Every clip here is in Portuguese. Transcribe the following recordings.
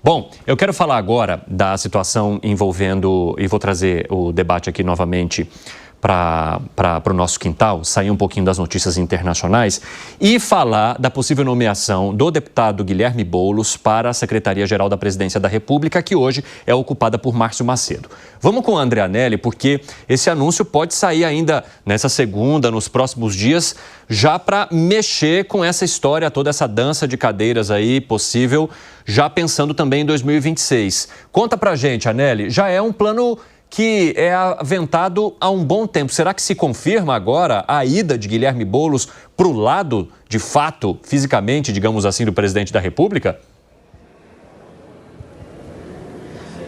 Bom, eu quero falar agora da situação envolvendo, e vou trazer o debate aqui novamente para o nosso quintal, sair um pouquinho das notícias internacionais e falar da possível nomeação do deputado Guilherme Boulos para a Secretaria-Geral da Presidência da República, que hoje é ocupada por Márcio Macedo. Vamos com o André Anelli, porque esse anúncio pode sair ainda nessa segunda, nos próximos dias, já para mexer com essa história, toda essa dança de cadeiras aí possível, já pensando também em 2026. Conta pra gente, Anelli, já é um plano que é aventado há um bom tempo. Será que se confirma agora a ida de Guilherme Boulos para o lado, de fato, fisicamente, digamos assim, do presidente da República?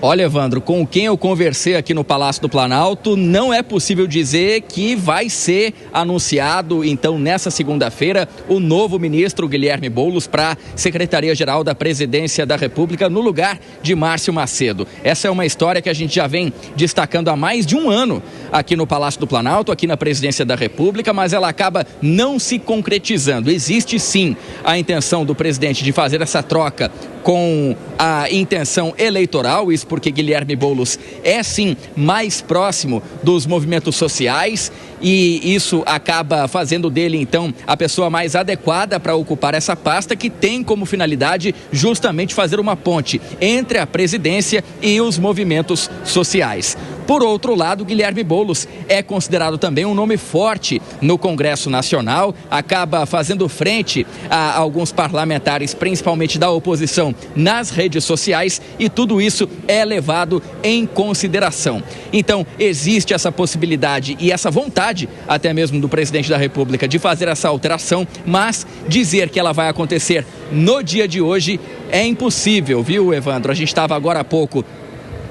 Olha, Evandro, com quem eu conversei aqui no Palácio do Planalto, não é possível dizer que vai ser anunciado, então, nessa segunda-feira, o novo ministro Guilherme Boulos para a Secretaria-Geral da Presidência da República, no lugar de Márcio Macedo. Essa é uma história que a gente já vem destacando há mais de um ano aqui no Palácio do Planalto, aqui na Presidência da República, mas ela acaba não se concretizando. Existe, sim, a intenção do presidente de fazer essa troca com a intenção eleitoral, isso porque Guilherme Boulos é sim mais próximo dos movimentos sociais e isso acaba fazendo dele então a pessoa mais adequada para ocupar essa pasta, que tem como finalidade justamente fazer uma ponte entre a presidência e os movimentos sociais. Por outro lado, Guilherme Boulos é considerado também um nome forte no Congresso Nacional, acaba fazendo frente a alguns parlamentares, principalmente da oposição, nas redes sociais, e tudo isso é levado em consideração. Então, existe essa possibilidade e essa vontade, até mesmo do presidente da República, de fazer essa alteração, mas dizer que ela vai acontecer no dia de hoje é impossível, viu, Evandro? A gente estava agora há pouco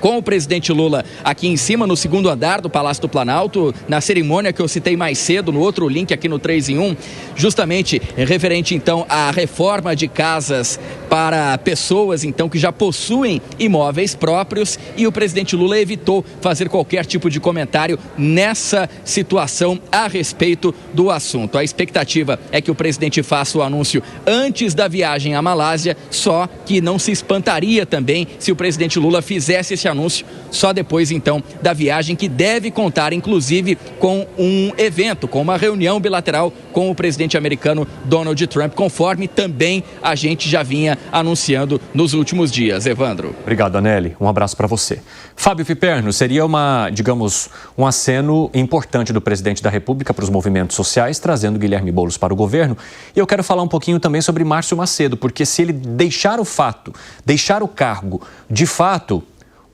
com o presidente Lula aqui em cima, no segundo andar do Palácio do Planalto, na cerimônia que eu citei mais cedo, no outro link aqui no 3 em 1, justamente referente então à reforma de casas para pessoas então que já possuem imóveis próprios, e o presidente Lula evitou fazer qualquer tipo de comentário nessa situação a respeito do assunto. A expectativa é que o presidente faça o anúncio antes da viagem à Malásia, só que não se espantaria também se o presidente Lula fizesse esse anúncio só depois então da viagem, que deve contar inclusive com um evento, com uma reunião bilateral com o presidente americano Donald Trump, conforme também a gente já vinha anunciando nos últimos dias. Evandro. Obrigado, Anelli. Um abraço para você. Fábio Piperno, seria um aceno importante do presidente da República para os movimentos sociais, trazendo Guilherme Boulos para o governo. E eu quero falar um pouquinho também sobre Márcio Macedo, porque se ele deixar o cargo, de fato,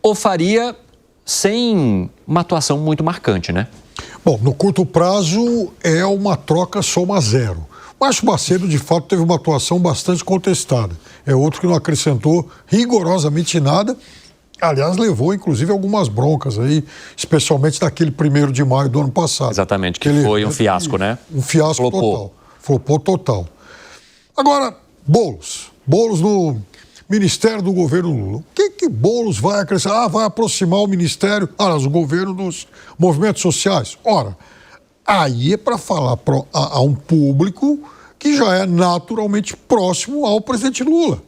ou faria sem uma atuação muito marcante, né? Bom, no curto prazo é uma troca soma zero. Márcio Macedo, de fato, teve uma atuação bastante contestada. É outro que não acrescentou rigorosamente nada. Aliás, levou, inclusive, algumas broncas aí, especialmente naquele 1º de maio do ano passado. Exatamente, que foi um fiasco, né? Um fiasco total. Flopou total. Agora, Boulos no Ministério do governo Lula. O que Boulos vai acrescentar? Vai aproximar o Ministério, o governo dos movimentos sociais. Ora, aí é para falar a um público que já é naturalmente próximo ao presidente Lula.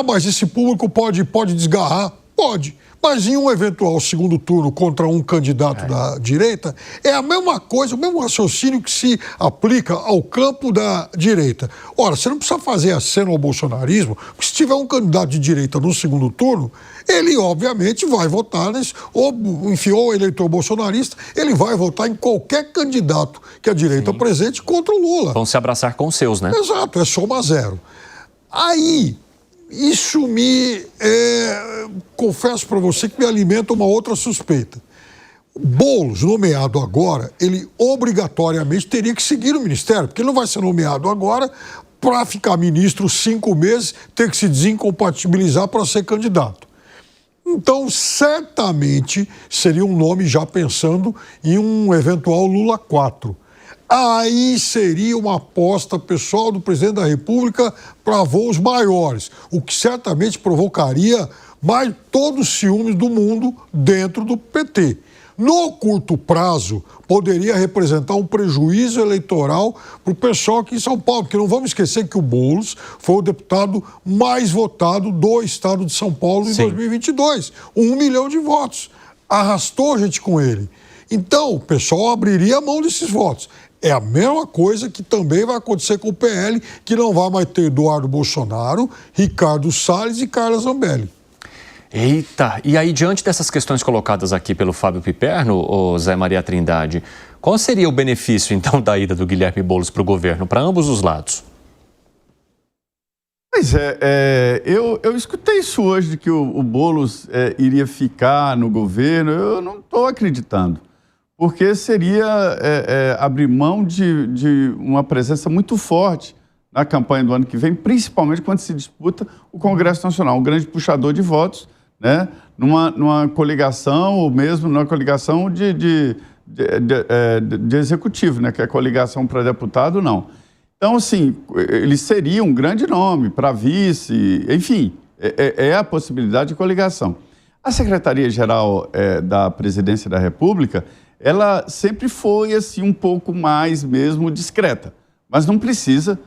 Mas esse público pode desgarrar? Pode. Mas em um eventual segundo turno contra um candidato da direita, é a mesma coisa, o mesmo raciocínio que se aplica ao campo da direita. Ora, você não precisa fazer aceno ao bolsonarismo, porque se tiver um candidato de direita no segundo turno, ele obviamente vai votar ou o eleitor bolsonarista, ele vai votar em qualquer candidato que a direita apresente contra o Lula. Vão se abraçar com os seus, né? Exato, é soma zero. Aí, isso confesso para você que me alimenta uma outra suspeita. Boulos, nomeado agora, ele obrigatoriamente teria que seguir o ministério, porque ele não vai ser nomeado agora para ficar ministro 5 meses, ter que se desincompatibilizar para ser candidato. Então, certamente, seria um nome já pensando em um eventual Lula 4. Aí seria uma aposta pessoal do presidente da República para voos maiores, o que certamente provocaria todos os ciúmes do mundo dentro do PT. no curto prazo, poderia representar um prejuízo eleitoral para o pessoal aqui em São Paulo, porque não vamos esquecer que o Boulos foi o deputado mais votado do estado de São Paulo em 2022. 1 milhão de votos. Arrastou gente com ele. Então, o pessoal abriria a mão desses votos. É a mesma coisa que também vai acontecer com o PL, que não vai mais ter Eduardo Bolsonaro, Ricardo Salles e Carla Zambelli. Eita, e aí diante dessas questões colocadas aqui pelo Fábio Piperno, ô Zé Maria Trindade, qual seria o benefício então da ida do Guilherme Boulos para o governo, para ambos os lados? Pois eu escutei isso hoje, de que o Boulos iria ficar no governo. Eu não estou acreditando, porque seria abrir mão de uma presença muito forte na campanha do ano que vem, principalmente quando se disputa o Congresso Nacional, um grande puxador de votos, né, numa coligação, ou mesmo numa coligação de executivo, né, que é a coligação para deputado, não. Então, assim, ele seria um grande nome para vice, enfim, é a possibilidade de coligação. A Secretaria-Geral da Presidência da República, ela sempre foi, assim, um pouco mais mesmo discreta, mas não precisa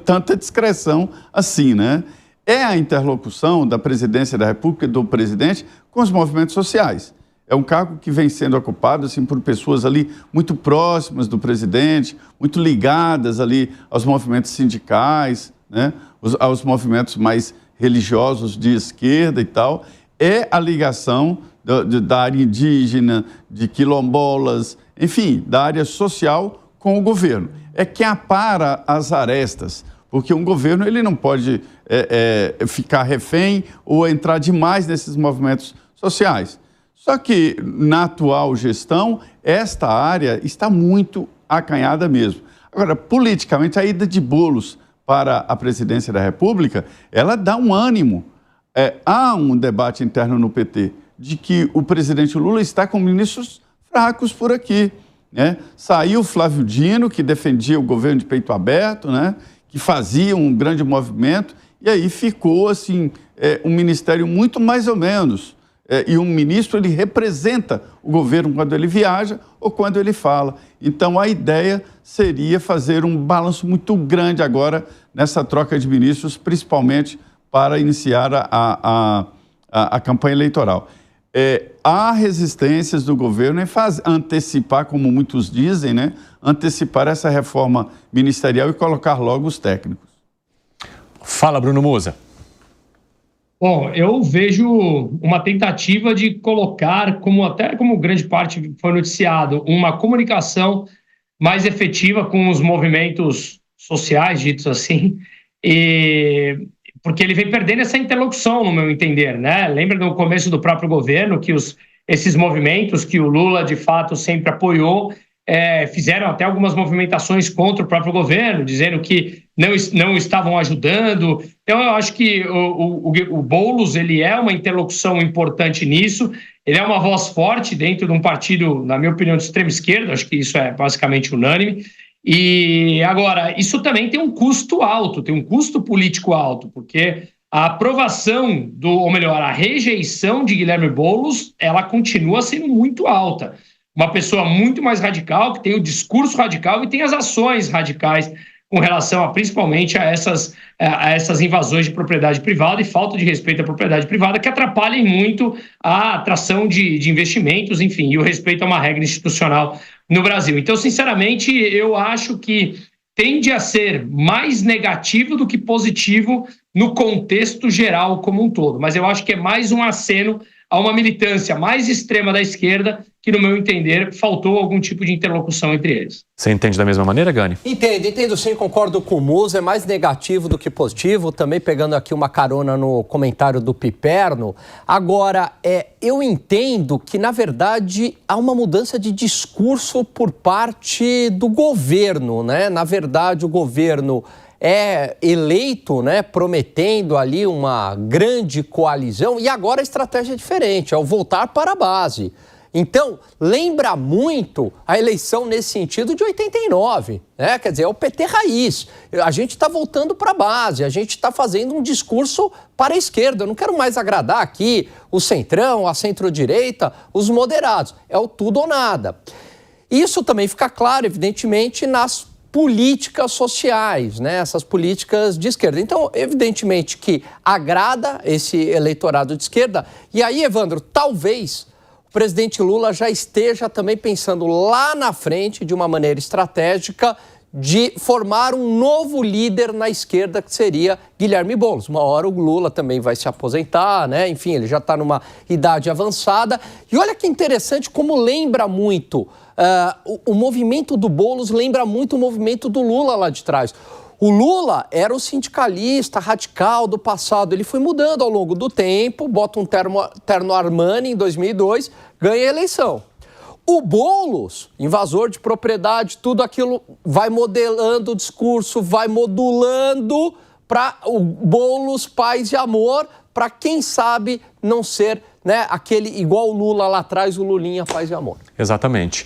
tanta discreção assim, né? É a interlocução da Presidência da República e do presidente com os movimentos sociais. É um cargo que vem sendo ocupado assim, por pessoas ali muito próximas do presidente, muito ligadas ali aos movimentos sindicais, né? Aos movimentos mais religiosos de esquerda e tal. É a ligação da área indígena, de quilombolas, enfim, da área social com o governo. É que apara as arestas, porque um governo ele não pode ficar refém ou entrar demais nesses movimentos sociais. Só que, na atual gestão, esta área está muito acanhada mesmo. Agora, politicamente, a ida de Boulos para a presidência da República, ela dá um ânimo. Há um debate interno no PT de que o presidente Lula está com ministros fracos por aqui, né? Saiu Flávio Dino, que defendia o governo de peito aberto, né? Que fazia um grande movimento, e aí ficou assim, um ministério muito mais ou menos. E um ministro, ele representa o governo quando ele viaja ou quando ele fala. Então, a ideia seria fazer um balanço muito grande agora nessa troca de ministros, principalmente para iniciar a campanha eleitoral. Há resistências do governo em antecipar, como muitos dizem, né? Antecipar essa reforma ministerial e colocar logo os técnicos. Fala, Bruno Musa. Bom, eu vejo uma tentativa de colocar, até como grande parte foi noticiado, uma comunicação mais efetiva com os movimentos sociais, ditos assim, porque ele vem perdendo essa interlocução, no meu entender, né? Lembra no começo do próprio governo que esses movimentos que o Lula, de fato, sempre apoiou, fizeram até algumas movimentações contra o próprio governo, dizendo que não estavam ajudando. Então, eu acho que o Boulos, ele é uma interlocução importante nisso, ele é uma voz forte dentro de um partido, na minha opinião, de extrema esquerda, acho que isso é basicamente unânime. E agora, isso também tem um custo alto, tem um custo político alto, porque a aprovação ou melhor, a rejeição de Guilherme Boulos, ela continua sendo muito alta. Uma pessoa muito mais radical, que tem o discurso radical e tem as ações radicais com relação principalmente a essas invasões de propriedade privada e falta de respeito à propriedade privada, que atrapalhem muito a atração de investimentos, enfim, e o respeito a uma regra institucional no Brasil. Então, sinceramente, eu acho que tende a ser mais negativo do que positivo no contexto geral como um todo. Mas eu acho que é mais um aceno a uma militância mais extrema da esquerda que, no meu entender, faltou algum tipo de interlocução entre eles. Você entende da mesma maneira, Gani? Entendo sim, concordo com o Musa, é mais negativo do que positivo, também pegando aqui uma carona no comentário do Piperno. Agora, eu entendo que, na verdade, há uma mudança de discurso por parte do governo, né? Na verdade, o governo é eleito, né, prometendo ali uma grande coalizão, e agora a estratégia é diferente, é o voltar para a base. Então, lembra muito a eleição nesse sentido de 89, né? Quer dizer, é o PT raiz. A gente está voltando para a base, a gente está fazendo um discurso para a esquerda. Eu não quero mais agradar aqui o centrão, a centro-direita, os moderados. É o tudo ou nada. Isso também fica claro, evidentemente, nas políticas sociais, né? Essas políticas de esquerda. Então, evidentemente que agrada esse eleitorado de esquerda. E aí, Evandro, talvez o presidente Lula já esteja também pensando lá na frente, de uma maneira estratégica, de formar um novo líder na esquerda, que seria Guilherme Boulos. Uma hora o Lula também vai se aposentar, né? Enfim, ele já está numa idade avançada. E olha que interessante como lembra muito, o movimento do Boulos lembra muito o movimento do Lula lá de trás. O Lula era o sindicalista radical do passado, ele foi mudando ao longo do tempo, bota um terno Armani em 2002, ganha a eleição. O Boulos, invasor de propriedade, tudo aquilo vai modelando o discurso, vai modulando para o Boulos paz e amor, para quem sabe não ser, né, aquele igual o Lula lá atrás, o Lulinha paz e amor. Exatamente.